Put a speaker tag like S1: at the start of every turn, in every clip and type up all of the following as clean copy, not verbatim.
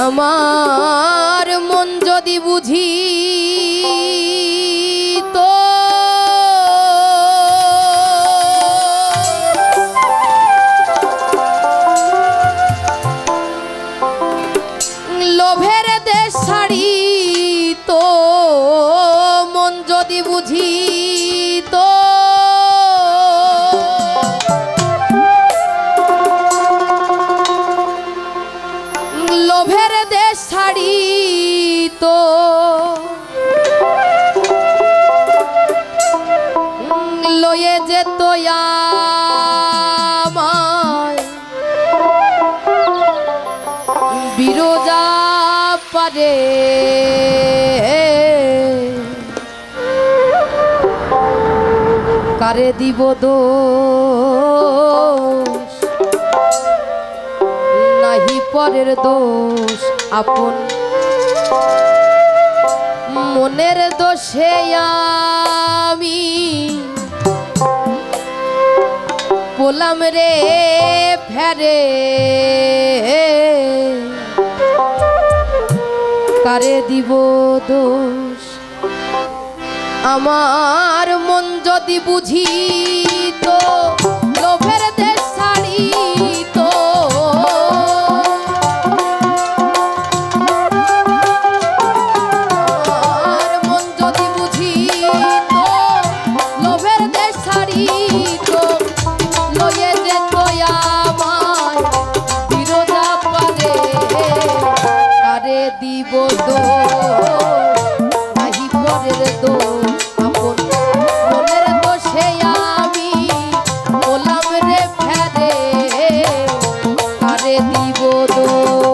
S1: আমার মন যদি বুঝি তো লোভের দেশ ছাড়ি তো মন যদি বুঝি তো লোভের দেশ ছাড়ি তো লয়ে যেত আমায় বিরোজা পারে কারে দিব দোষ নাহি পরের দোষ আপন মনের দোষে আমি পোলাম রে ফেরে কারে দিব দোষ আমার মন যদি বুঝি তো লোভের দেশ ছাড়ি তো আমার মন যদি বুঝি তো লোভের দেশ ছাড়ি তো লয়ে যেত আমায় বিরোধা পারে কারে দিব দোষ নাহি পরের দোষ আপন মনের দোষে আমি বললাম রে ফেরে কারে দিব দোষ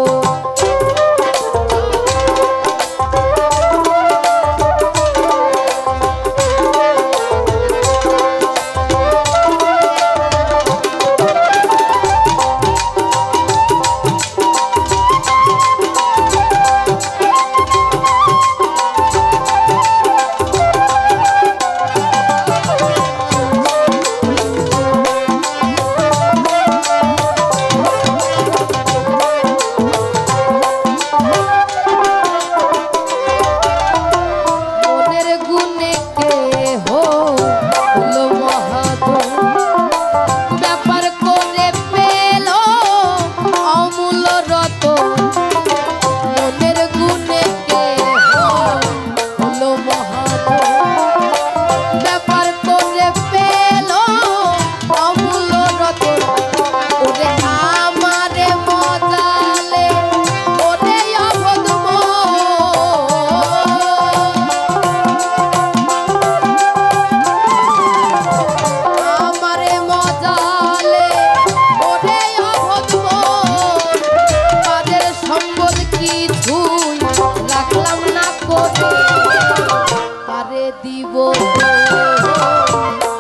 S1: দিব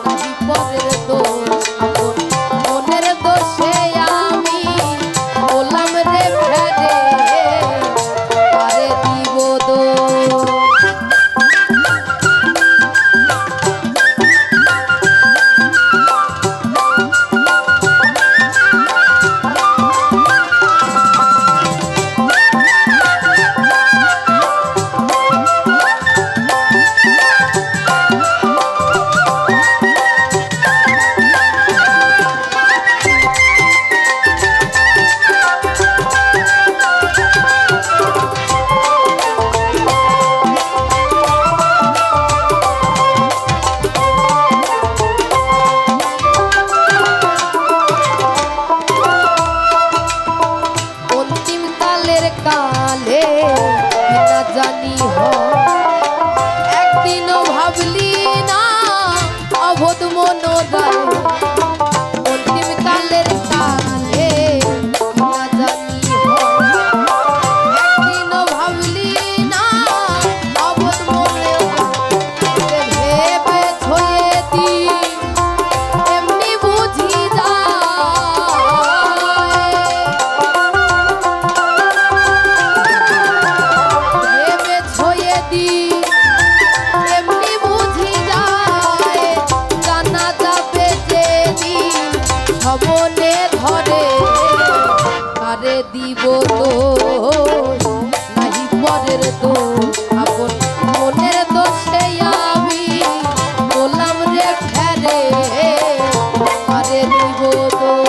S1: নাহি পরের দোষ আপন মনের দোষে আমি বললাম রে ফেরে কারে দিব দোষ কালে না জানি একদিনও ভাবলি না অবোধ মনোদয় অন্তিম কালের কালে না জানি একদিনও ভাবলি না অবোধ মনে ভেবে ছয়ে দি এমনি বুঝি মনে ধরে কারে দিব দোষ পরের দোষ আপন মনের দোষে আমি বললাম রে ফেরে আরে দিব দোষ।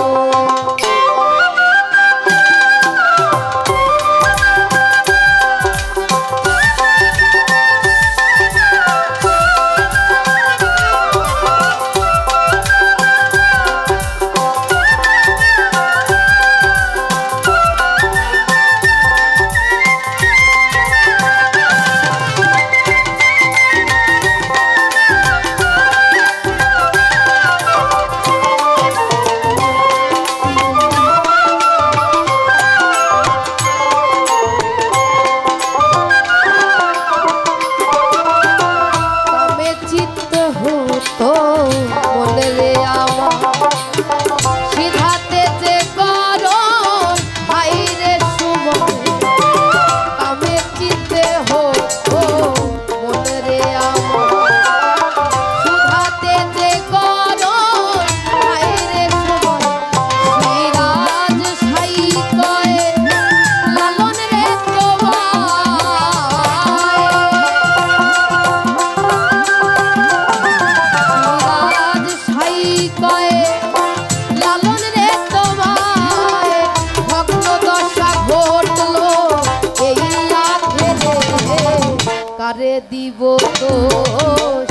S1: কারে দিব দোষ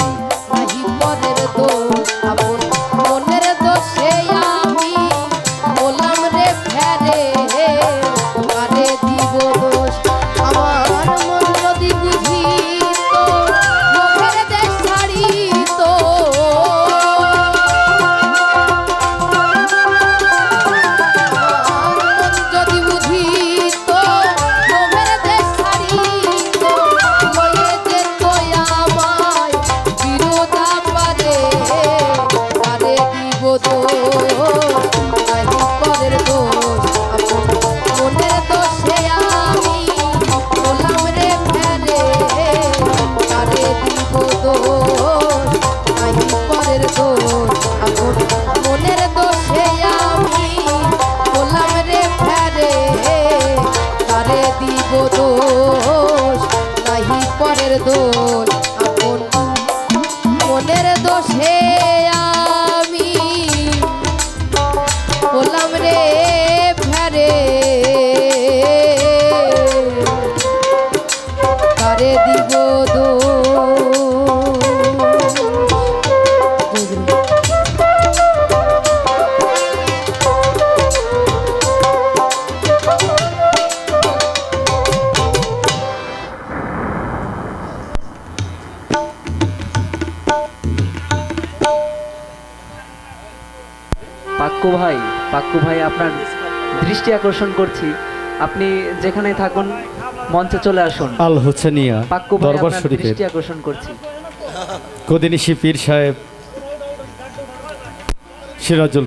S1: নাহি পরের দোষ আপন মনের দোষে আমি বললাম রে ফেরে কারে দিব দোষ। আমার মন যদি বুঝিত লোকের দেশ ছাড়িত যদি বুঝিত লোকের দেশ ছাড়িত দোষ আপন মনের দোষে আমি বললাম রে ফেরে কারে দিব
S2: পাক্কু ভাই আপনার দৃষ্টি আকর্ষণ করছি, আপনি যেখানে থাকুন মঞ্চে চলে আসুন।
S3: আল হোসেনিয়া
S2: পাক্কু ভাই
S3: দরবার
S2: আপনার
S3: শরীফের
S2: দৃষ্টি আকর্ষণ করছি।
S3: কদিনিশি পীর সাহেব সিরাজুল